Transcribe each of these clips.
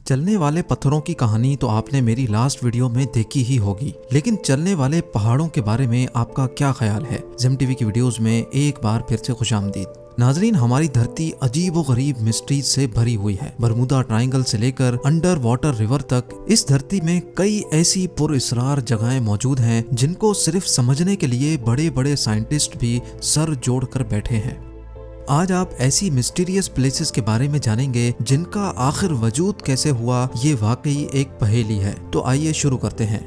चलने वाले पत्थरों की कहानी तो आपने मेरी लास्ट वीडियो में देखी ही होगी, लेकिन चलने वाले पहाड़ों के बारे में आपका क्या ख्याल है? जिम टीवी की वीडियोस में एक बार फिर से खुशामदीद। नाजरीन, हमारी धरती अजीब व गरीब मिस्ट्रीज से भरी हुई है। बरमूदा ट्रायंगल से लेकर अंडर वाटर रिवर तक इस धरती में कई ऐसी पुरअसरार जगहें मौजूद हैं जिनको सिर्फ समझने के लिए बड़े बड़े साइंटिस्ट भी सर जोड़कर बैठे हैं। आज आप ऐसी मिस्टीरियस प्लेसेस के बारे में जानेंगे जिनका आखिर वजूद कैसे हुआ, ये वाकई एक पहेली है। तो आइए शुरू करते हैं।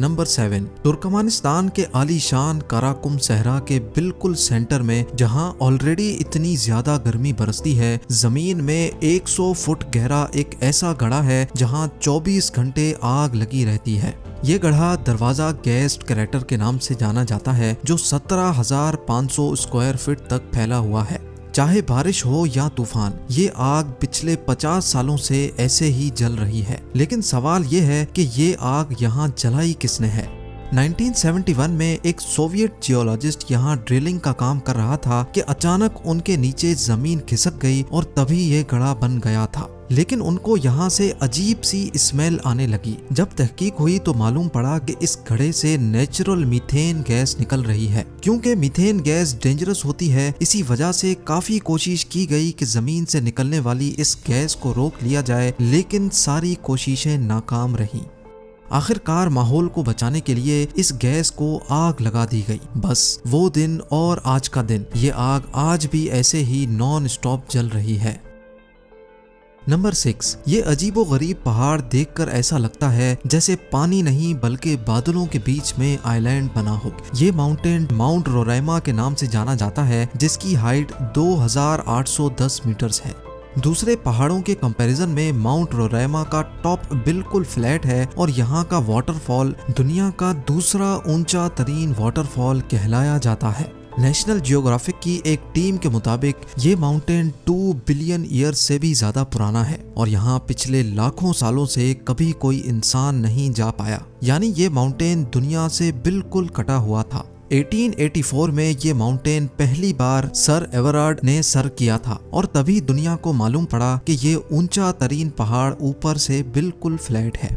नंबर 7, तुर्कमानिस्तान के आलीशान काराकुम सहरा के बिल्कुल सेंटर में, जहां ऑलरेडी इतनी ज्यादा गर्मी बरसती है, जमीन में 100 फुट गहरा एक ऐसा गड्ढा है जहां 24 घंटे आग लगी रहती है। ये गड्ढा दरवाजा गैस क्रैटर के नाम से जाना जाता है, जो 17,500 स्क्वायर फीट तक फैला हुआ है। चाहे बारिश हो या तूफान, ये आग पिछले 50 सालों से ऐसे ही जल रही है। लेकिन सवाल ये है कि ये आग यहाँ जलाई किसने है? 1971 में एक सोवियत जियोलॉजिस्ट यहाँ ड्रिलिंग का काम कर रहा था कि अचानक उनके नीचे जमीन खिसक गई और तभी ये गड्ढा बन गया था। लेकिन उनको यहाँ से अजीब सी स्मेल आने लगी। जब तहकीक हुई तो मालूम पड़ा कि इस गड्ढे से नेचुरल मीथेन गैस निकल रही है। क्योंकि मीथेन गैस डेंजरस होती है, इसी वजह से काफी कोशिश की गई कि जमीन से निकलने वाली इस गैस को रोक लिया जाए, लेकिन सारी कोशिशें नाकाम रहीं। आखिरकार माहौल को बचाने के लिए इस गैस को आग लगा दी गई। बस वो दिन और आज का दिन, ये आग आज भी ऐसे ही नॉन स्टॉप जल रही है। नंबर 6, ये अजीबो गरीब पहाड़ देखकर ऐसा लगता है जैसे पानी नहीं बल्कि बादलों के बीच में आइलैंड बना हो। ये माउंटेन माउंट रोराइमा के नाम से जाना जाता है, जिसकी हाइट 2810 मीटर्स है। दूसरे पहाड़ों के कंपैरिजन में माउंट रोराइमा का टॉप बिल्कुल फ्लैट है और यहाँ का वाटरफॉल दुनिया का दूसरा ऊंचा तरीन वाटरफॉल कहलाया जाता है। नेशनल जियोग्राफिक की एक टीम के मुताबिक ये माउंटेन 2 बिलियन ईयर्स से भी ज्यादा पुराना है और यहाँ पिछले लाखों सालों से कभी कोई इंसान नहीं जा पाया। यानी ये माउंटेन दुनिया से बिल्कुल कटा हुआ था। 1884 में ये माउंटेन पहली बार सर एवरार्ड ने सर किया था और तभी दुनिया को मालूम पड़ा कि ये ऊंचा तरीन पहाड़ ऊपर से बिल्कुल फ्लैट है।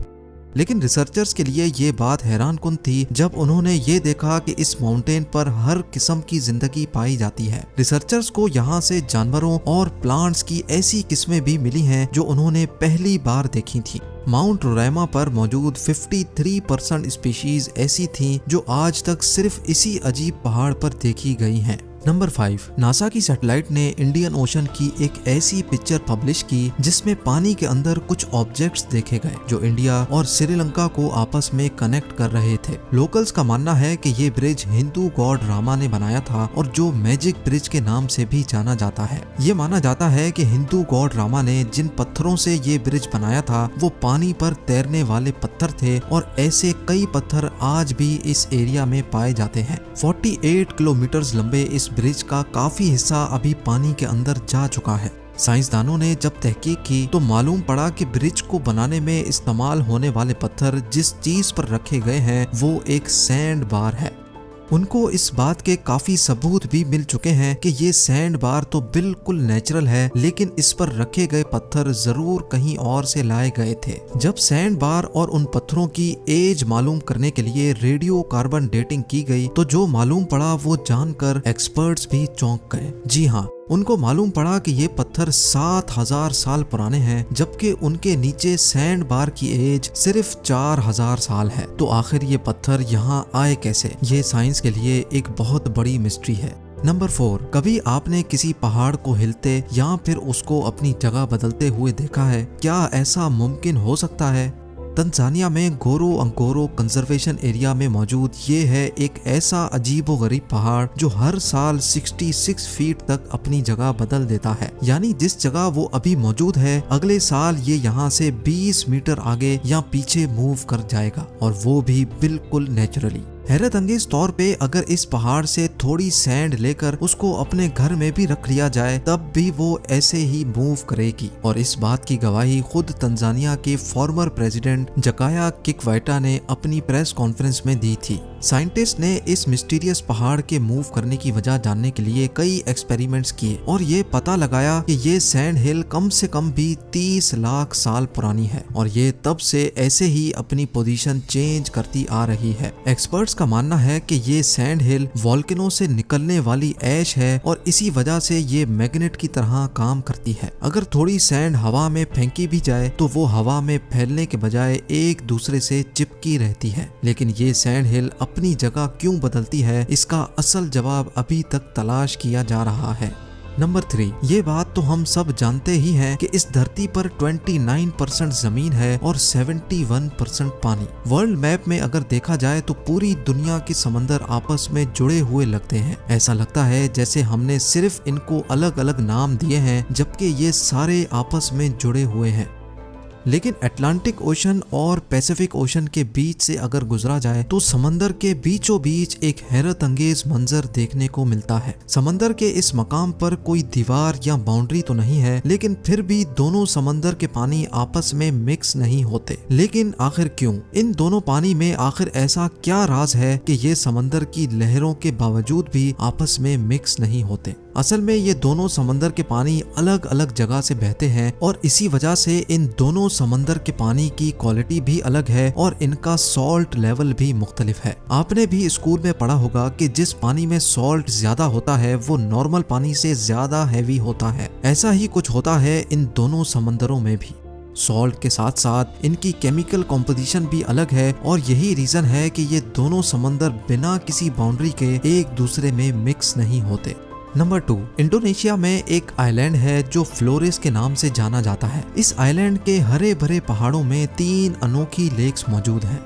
लेकिन रिसर्चर्स के लिए ये बात हैरानकुन थी जब उन्होंने ये देखा कि इस माउंटेन पर हर किस्म की जिंदगी पाई जाती है। रिसर्चर्स को यहाँ से जानवरों और प्लांट्स की ऐसी किस्में भी मिली हैं जो उन्होंने पहली बार देखी थी। माउंट रोराइमा पर मौजूद 53% स्पीशीज ऐसी थीं जो आज तक सिर्फ इसी अजीब पहाड़ पर देखी गई हैं। नंबर 5, नासा की सैटेलाइट ने इंडियन ओशन की एक ऐसी पिक्चर पब्लिश की जिसमें पानी के अंदर कुछ ऑब्जेक्ट्स देखे गए जो इंडिया और श्रीलंका को आपस में कनेक्ट कर रहे थे। लोकल्स का मानना है कि ये ब्रिज हिंदू गॉड रामा ने बनाया था और जो मैजिक ब्रिज के नाम से भी जाना जाता है। ये माना जाता है कि हिंदू गॉड रामा ने जिन पत्थरों से ये ब्रिज बनाया था वो पानी पर तैरने वाले पत्थर थे और ऐसे कई पत्थर आज भी इस एरिया में पाए जाते हैं। 48 किलोमीटर लंबे इस ब्रिज का काफी हिस्सा अभी पानी के अंदर जा चुका है। साइंसदानों ने जब तहकीक की तो मालूम पड़ा कि ब्रिज को बनाने में इस्तेमाल होने वाले पत्थर जिस चीज पर रखे गए हैं वो एक सैंड बार है। उनको इस बात के काफी सबूत भी मिल चुके हैं कि ये सैंड बार तो बिल्कुल नेचुरल है, लेकिन इस पर रखे गए पत्थर जरूर कहीं और से लाए गए थे। जब सैंड बार और उन पत्थरों की एज मालूम करने के लिए रेडियो कार्बन डेटिंग की गई तो जो मालूम पड़ा वो जानकर एक्सपर्ट्स भी चौंक गए। जी हाँ, उनको मालूम पड़ा कि ये पत्थर 7000 साल पुराने हैं, जबकि उनके नीचे सैंड बार की एज सिर्फ 4000 साल है। तो आखिर ये पत्थर यहाँ आए कैसे? ये साइंस के लिए एक बहुत बड़ी मिस्ट्री है। नंबर 4, कभी आपने किसी पहाड़ को हिलते या फिर उसको अपनी जगह बदलते हुए देखा है? क्या ऐसा मुमकिन हो सकता है? तंजानिया में गोरो अंकोरो कंजर्वेशन एरिया में मौजूद ये है एक ऐसा अजीबो गरीब पहाड़ जो हर साल 66 फीट तक अपनी जगह बदल देता है। यानी जिस जगह वो अभी मौजूद है अगले साल ये यहाँ से 20 मीटर आगे या पीछे मूव कर जाएगा, और वो भी बिल्कुल नेचुरली। हैरत अंगेज तौर पे अगर इस पहाड़ से थोड़ी सैंड लेकर उसको अपने घर में भी रख लिया जाए तब भी वो ऐसे ही मूव करेगी, और इस बात की गवाही खुद तंजानिया के फॉर्मर प्रेसिडेंट जकाया किकवाइटा ने अपनी प्रेस कॉन्फ्रेंस में दी थी। साइंटिस्ट ने इस मिस्टीरियस पहाड़ के मूव करने की वजह जानने के लिए कई एक्सपेरिमेंट्स किए और ये पता लगाया कि ये सैंड हिल कम से कम भी 30 लाख साल पुरानी है और ये तब से ऐसे ही अपनी पोजीशन चेंज करती आ रही है। एक्सपर्ट्स का मानना है कि ये सैंड हिल वोल्केनो से निकलने वाली ऐश है और इसी वजह से ये मैग्नेट की तरह काम करती है। अगर थोड़ी सैंड हवा में फेंकी भी जाए तो वो हवा में फैलने के बजाय एक दूसरे से चिपकी रहती है। लेकिन ये सैंड हिल अपनी जगह क्यों बदलती है, इसका असल जवाब अभी तक तलाश किया जा रहा है। नंबर 3, ये बात तो हम सब जानते ही हैं कि इस धरती पर 29% जमीन है और 71% पानी। वर्ल्ड मैप में अगर देखा जाए तो पूरी दुनिया के समंदर आपस में जुड़े हुए लगते हैं। ऐसा लगता है जैसे हमने सिर्फ इनको अलग अलग नाम दिए हैं, जबकि ये सारे आपस में जुड़े हुए हैं। लेकिन अटलांटिक ओशन और पैसिफिक ओशन के बीच से अगर गुजरा जाए तो समंदर के बीचों बीच एक हैरत अंगेज मंजर देखने को मिलता है। समंदर के इस मकाम पर कोई दीवार या बाउंड्री तो नहीं है, लेकिन फिर भी दोनों समंदर के पानी आपस में मिक्स नहीं होते। लेकिन आखिर क्यों? इन दोनों पानी में आखिर ऐसा क्या राज है कि ये समंदर की लहरों के बावजूद भी आपस में मिक्स नहीं होते? असल में ये दोनों समंदर के पानी अलग अलग जगह से बहते हैं और इसी वजह से इन दोनों समंदर के पानी की क्वालिटी भी अलग है और इनका सॉल्ट लेवल भी मुख्तलिफ है। आपने भी स्कूल में पढ़ा होगा कि जिस पानी में सॉल्ट ज्यादा होता है वो नॉर्मल पानी से ज्यादा हैवी होता है। ऐसा ही कुछ होता है इन दोनों समंदरों में भी। सॉल्ट के साथ साथ इनकी केमिकल कॉम्पोजिशन भी अलग है और यही रीजन है कि ये दोनों समंदर बिना किसी बाउंड्री के एक दूसरे में मिक्स नहीं होते। नंबर 2, इंडोनेशिया में एक आइलैंड है जो फ्लोरेस के नाम से जाना जाता है। इस आइलैंड के हरे भरे पहाड़ों में 3 अनोखी लेक्स मौजूद हैं।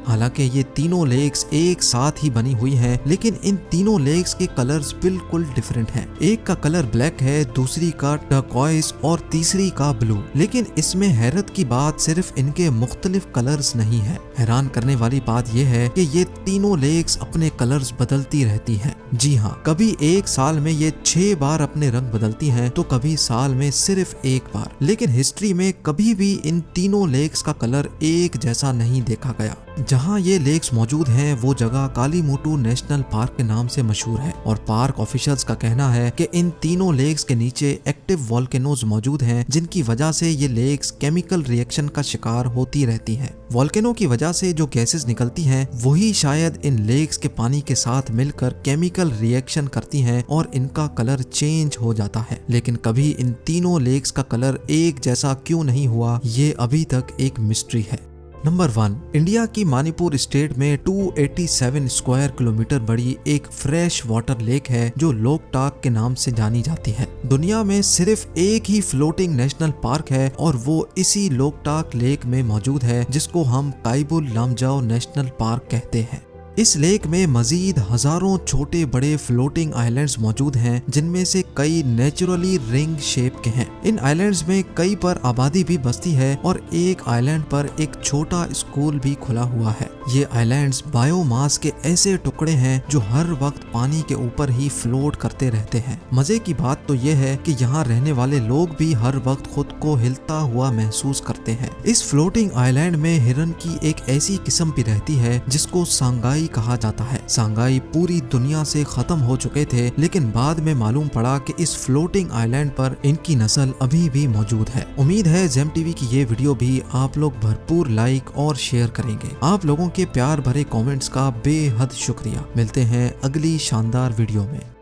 हालांकि ये तीनों लेक्स एक साथ ही बनी हुई हैं, लेकिन इन तीनों लेक्स के कलर्स बिल्कुल डिफरेंट हैं। एक का कलर ब्लैक है, दूसरी का टर्कोइज और तीसरी का ब्लू। लेकिन इसमें हैरत की बात सिर्फ इनके मुख्तलिफ कलर्स नहीं है। हैरान करने वाली बात यह है कि ये तीनों लेक्स अपने कलर्स बदलती रहती हैं। जी हाँ, कभी एक साल में ये 6 बार अपने रंग बदलती हैं तो कभी साल में सिर्फ 1 बार। लेकिन हिस्ट्री में कभी भी इन तीनों लेक्स का कलर एक जैसा नहीं देखा गया। जहाँ ये लेक्स मौजूद हैं वो जगह कालीमुटू नेशनल पार्क के नाम से मशहूर है और पार्क ऑफिशियल्स का कहना है कि इन तीनों लेक्स के नीचे एक्टिव वोल्केनोज मौजूद हैं, जिनकी वजह से ये लेक्स केमिकल रिएक्शन का शिकार होती रहती हैं। वोल्केनो की वजह से जो गैसेस निकलती हैं वही शायद इन लेक्स के पानी के साथ मिलकर केमिकल रिएक्शन करती हैं और इनका कलर चेंज हो जाता है। लेकिन कभी इन तीनों लेक्स का कलर एक जैसा क्यों नहीं हुआ, ये अभी तक एक मिस्ट्री है। नंबर 1, इंडिया की मणिपुर स्टेट में 287 स्क्वायर किलोमीटर बड़ी एक फ्रेश वाटर लेक है जो लोकटाक के नाम से जानी जाती है। दुनिया में सिर्फ एक ही फ्लोटिंग नेशनल पार्क है और वो इसी लोकटाक लेक में मौजूद है, जिसको हम काइबुल लामजाओ नेशनल पार्क कहते हैं। इस लेक में मजीद हजारों छोटे बड़े फ्लोटिंग आइलैंड्स मौजूद हैं, जिनमें से कई नेचुरली रिंग शेप के हैं। इन आइलैंड्स में कई पर आबादी भी बसती है और एक आइलैंड पर एक छोटा स्कूल भी खुला हुआ है। ये आइलैंड्स बायोमास के ऐसे टुकड़े हैं जो हर वक्त पानी के ऊपर ही फ्लोट करते रहते हैं। मजे की बात तो ये है कि यहाँ रहने वाले लोग भी हर वक्त खुद को हिलता हुआ महसूस करते हैं। इस फ्लोटिंग आइलैंड में हिरन की एक ऐसी किस्म भी रहती है जिसको सांगाई कहा जाता है। सांगाई पूरी दुनिया से खत्म हो चुके थे, लेकिन बाद में मालूम पड़ा कि इस फ्लोटिंग आइलैंड पर इनकी नस्ल अभी भी मौजूद है। उम्मीद है जेम टीवी की ये वीडियो भी आप लोग भरपूर लाइक और शेयर करेंगे। आप लोगों के प्यार भरे कमेंट्स का बेहद शुक्रिया। मिलते हैं अगली शानदार वीडियो में।